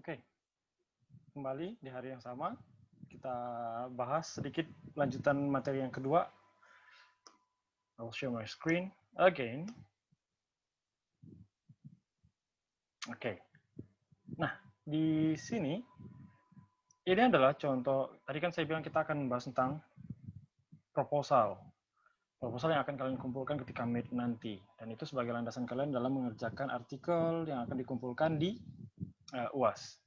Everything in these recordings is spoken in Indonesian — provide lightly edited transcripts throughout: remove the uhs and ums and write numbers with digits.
Oke, kembali di hari yang sama. Kita bahas sedikit lanjutan materi yang kedua. I'll share my screen again. Oke. Nah, di sini ini adalah contoh. Tadi kan saya bilang kita akan membahas tentang proposal. Proposal yang akan kalian kumpulkan ketika meet nanti. Dan itu sebagai landasan kalian dalam mengerjakan artikel yang akan dikumpulkan di UAS.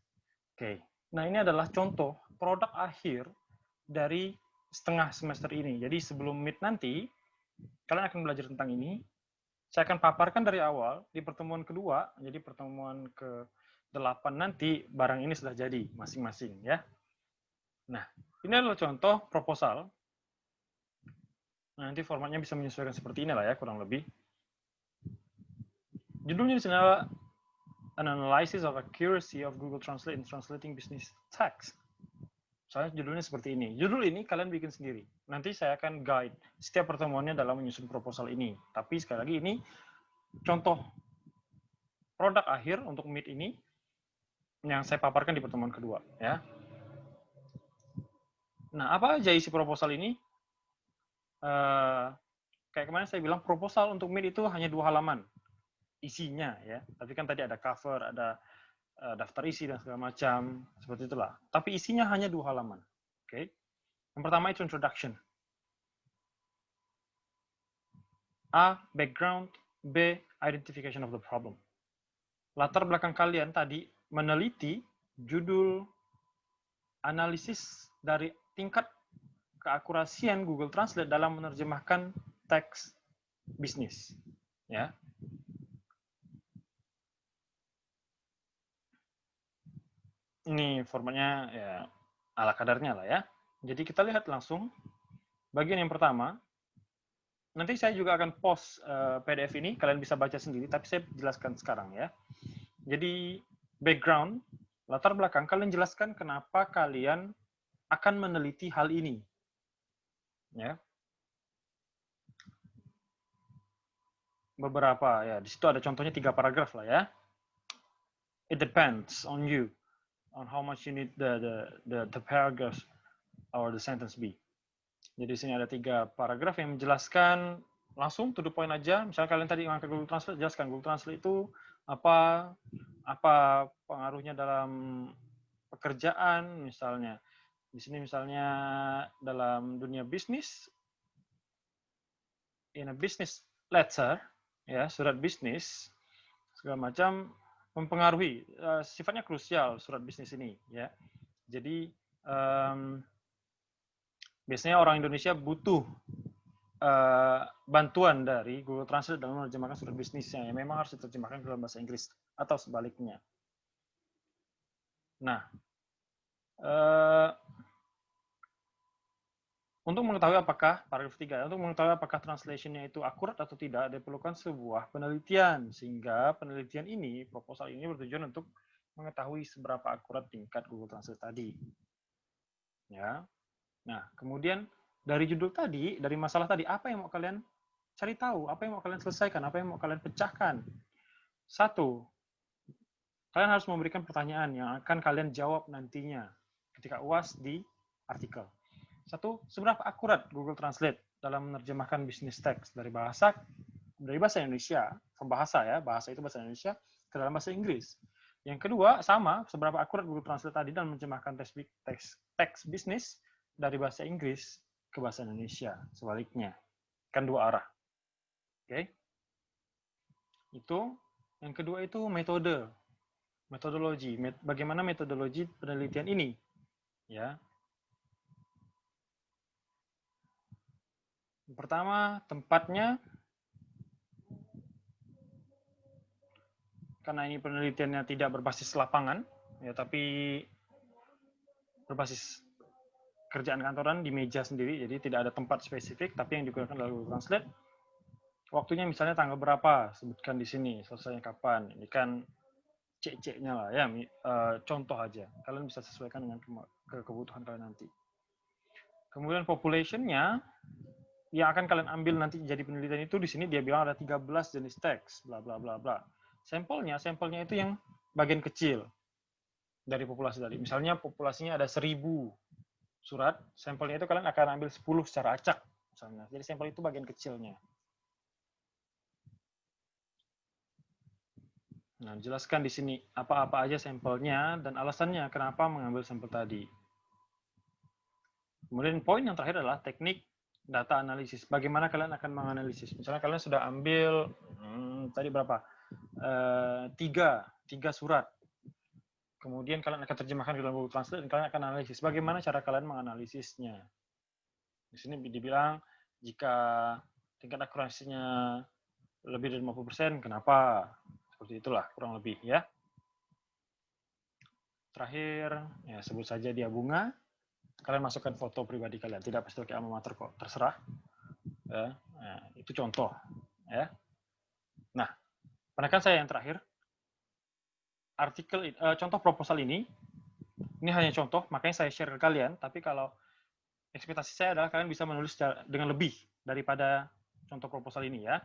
Oke. Nah, ini adalah contoh produk akhir dari setengah semester ini. Jadi sebelum meet nanti, kalian akan belajar tentang ini. Saya akan paparkan dari awal di pertemuan kedua, jadi pertemuan ke-8 nanti barang ini sudah jadi masing-masing ya. Nah, ini adalah contoh proposal. Nah, nanti formatnya bisa menyesuaikan seperti inilah ya, kurang lebih. Judulnya di sini adalah An Analysis of Accuracy of Google Translate in Translating Business Text. Soalnya judulnya seperti ini. Judul ini kalian bikin sendiri. Nanti saya akan guide setiap pertemuannya dalam menyusun proposal ini. Tapi sekali lagi ini contoh produk akhir untuk Meet ini yang saya paparkan di pertemuan kedua. Ya. Nah, apa aja isi proposal ini? Kayak kemarin saya bilang proposal untuk Meet itu hanya 2 halaman isinya ya. Tapi kan tadi ada cover, ada daftar isi dan segala macam seperti itulah. Tapi isinya hanya 2 halaman. Oke. Yang pertama itu introduction. A, background. B, identification of the problem. Latar belakang kalian tadi meneliti judul analisis dari tingkat keakurasian Google Translate dalam menerjemahkan teks bisnis. Ya. Ini formatnya ya ala kadarnya lah ya. Jadi kita lihat langsung bagian yang pertama. Nanti saya juga akan post PDF ini, kalian bisa baca sendiri, tapi saya jelaskan sekarang ya. Jadi background, latar belakang, kalian jelaskan kenapa kalian akan meneliti hal ini. Ya. Beberapa ya, di situ ada contohnya 3 paragraf lah ya. It depends on you, on how much you need the paragraph or the sentence be. Jadi di sini ada 3 paragraf yang menjelaskan langsung to the point aja. Misalnya kalian tadi ngangkat Google Translate, jelaskan Google Translate itu apa pengaruhnya dalam pekerjaan misalnya. Di sini misalnya dalam dunia bisnis, in a business letter, ya surat bisnis segala macam mempengaruhi, sifatnya krusial surat bisnis ini ya. Jadi biasanya orang Indonesia butuh bantuan dari Google Translate dalam menerjemahkan surat bisnisnya yang memang harus diterjemahkan ke dalam bahasa Inggris atau sebaliknya. Nah, untuk mengetahui apakah paragraf 3, untuk mengetahui apakah translation-nya itu akurat atau tidak, diperlukan sebuah penelitian, sehingga penelitian ini, proposal ini bertujuan untuk mengetahui seberapa akurat tingkat Google Translate tadi. Ya. Nah, kemudian dari judul tadi, dari masalah tadi, apa yang mau kalian cari tahu? Apa yang mau kalian selesaikan? Apa yang mau kalian pecahkan? 1, kalian harus memberikan pertanyaan yang akan kalian jawab nantinya ketika UAS di artikel. 1, seberapa akurat Google Translate dalam menerjemahkan business text dari bahasa Indonesia, bahasa ya, bahasa itu bahasa Indonesia ke dalam bahasa Inggris. Yang kedua, sama, seberapa akurat Google Translate tadi dalam menerjemahkan teks bisnis dari bahasa Inggris ke bahasa Indonesia, sebaliknya. Kan 2 arah. Oke. Itu. Yang kedua itu metodologi. Bagaimana metodologi penelitian ini? Ya. Yang pertama, tempatnya. Karena ini penelitiannya tidak berbasis lapangan, ya, tapi berbasis kerjaan kantoran di meja sendiri, jadi tidak ada tempat spesifik, tapi yang digunakan adalah Google Translate. Waktunya misalnya tanggal berapa, sebutkan di sini, selesainya kapan. Ini kan cek-ceknya lah ya, contoh aja. Kalian bisa sesuaikan dengan kebutuhan kalian nanti. Kemudian population-nya, yang akan kalian ambil nanti jadi penelitian itu, di sini dia bilang ada 13 jenis teks, bla bla bla bla. Sampelnya itu yang bagian kecil. dari populasi tadi. Misalnya populasinya ada 1000 surat, sampelnya itu kalian akan ambil 10 secara acak misalnya. Jadi sampel itu bagian kecilnya. Nah, jelaskan di sini apa-apa aja sampelnya dan alasannya kenapa mengambil sampel tadi. Kemudian poin yang terakhir adalah teknik data analisis. Bagaimana kalian akan menganalisis? Misalnya kalian sudah ambil tadi berapa? Tiga surat. Kemudian kalian akan terjemahkan ke dalam Google Translate dan kalian akan analisis. Bagaimana cara kalian menganalisisnya? Di sini dibilang jika tingkat akurasinya lebih dari 50%, kenapa? Seperti itulah kurang lebih ya. Terakhir, ya sebut saja dia bunga. Kalian masukkan foto pribadi kalian, tidak pasti pakai alma mater kok, terserah. Ya, nah, itu contoh. Ya. Nah, penekan saya yang terakhir. Artikel, contoh proposal ini hanya contoh, makanya saya share ke kalian. Tapi kalau ekspektasi saya adalah kalian bisa menulis dengan lebih daripada contoh proposal ini ya.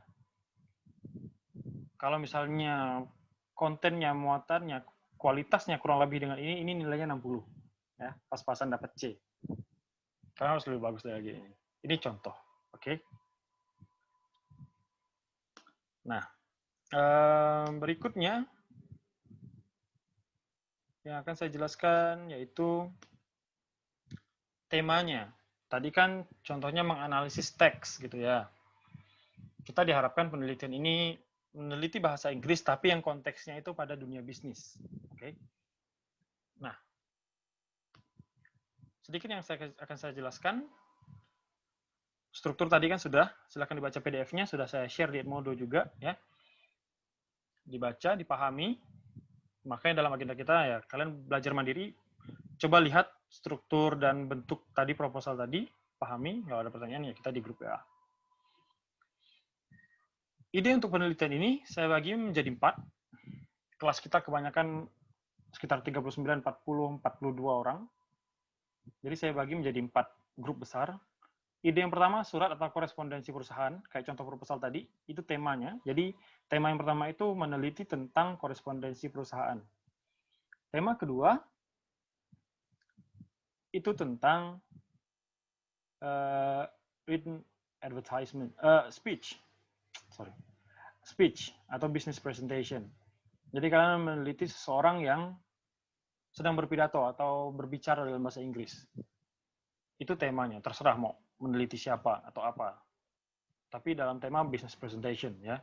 Kalau misalnya kontennya, muatannya, kualitasnya kurang lebih dengan ini nilainya 60. Ya, pas-pasan dapat C. Kalian harus lebih bagus lagi ini. Ini contoh, oke? Nah, berikutnya yang akan saya jelaskan yaitu temanya. Tadi kan contohnya menganalisis teks gitu ya. Kita diharapkan penelitian ini meneliti bahasa Inggris tapi yang konteksnya itu pada dunia bisnis. Oke. Nah, sedikit yang akan saya jelaskan. Struktur tadi kan sudah, silakan dibaca PDF-nya, sudah saya share di Edmodo juga ya. Dibaca, dipahami. Makanya dalam agenda kita ya kalian belajar mandiri, coba lihat struktur dan bentuk tadi proposal tadi, pahami. Kalau ada pertanyaan ya kita di grup WA. Ide untuk penelitian ini saya bagi menjadi 4. Kelas kita kebanyakan sekitar 39, 40, 42 orang. Jadi saya bagi menjadi 4 grup besar. Ide yang pertama, surat atau korespondensi perusahaan, kayak contoh proposal tadi, itu temanya. Jadi tema yang pertama itu meneliti tentang korespondensi perusahaan. Tema kedua, itu tentang written advertisement, speech atau business presentation. Jadi kalian meneliti seseorang yang sedang berpidato atau berbicara dalam bahasa Inggris. Itu temanya, terserah mau meneliti siapa atau apa. Tapi dalam tema business presentation ya.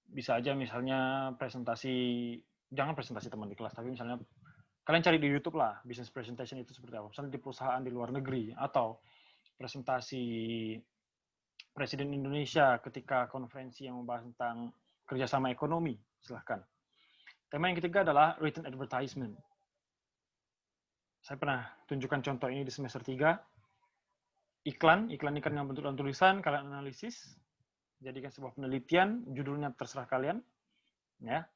Bisa aja misalnya presentasi, jangan presentasi teman di kelas, tapi misalnya kalian cari di YouTube lah, business presentation itu seperti apa. Misalnya di perusahaan di luar negeri, atau presentasi Presiden Indonesia ketika konferensi yang membahas tentang kerjasama ekonomi, silahkan. Tema yang ketiga adalah written advertisement. Saya pernah tunjukkan contoh ini di semester 3. Iklan yang bentuk dalam tulisan, kalian analisis, jadikan sebuah penelitian, judulnya terserah kalian. Ya.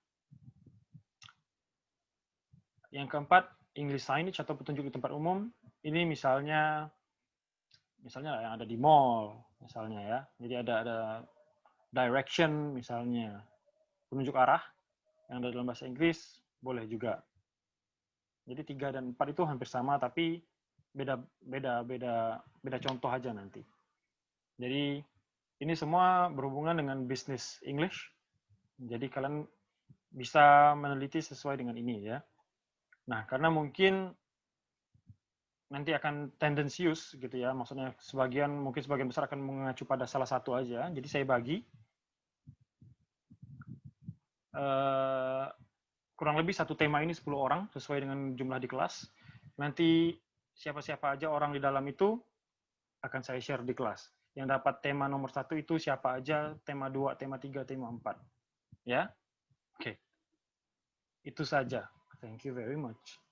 Yang keempat, English signage atau petunjuk di tempat umum. Ini misalnya yang ada di mall, misalnya ya. Jadi ada direction misalnya, penunjuk arah yang ada dalam bahasa Inggris, boleh juga. Jadi 3 dan 4 itu hampir sama, tapi beda contoh aja nanti. Jadi ini semua berhubungan dengan bisnis English. Jadi kalian bisa meneliti sesuai dengan ini ya. Nah, karena mungkin nanti akan tendensius gitu ya, maksudnya mungkin sebagian besar akan mengacu pada salah satu aja. Jadi saya bagi kurang lebih satu tema ini 10 orang sesuai dengan jumlah di kelas. Nanti siapa-siapa aja orang di dalam itu akan saya share di kelas. Yang dapat tema nomor 1 itu siapa aja, tema 2, tema 3, tema 4. Ya? Oke. Itu saja. Thank you very much.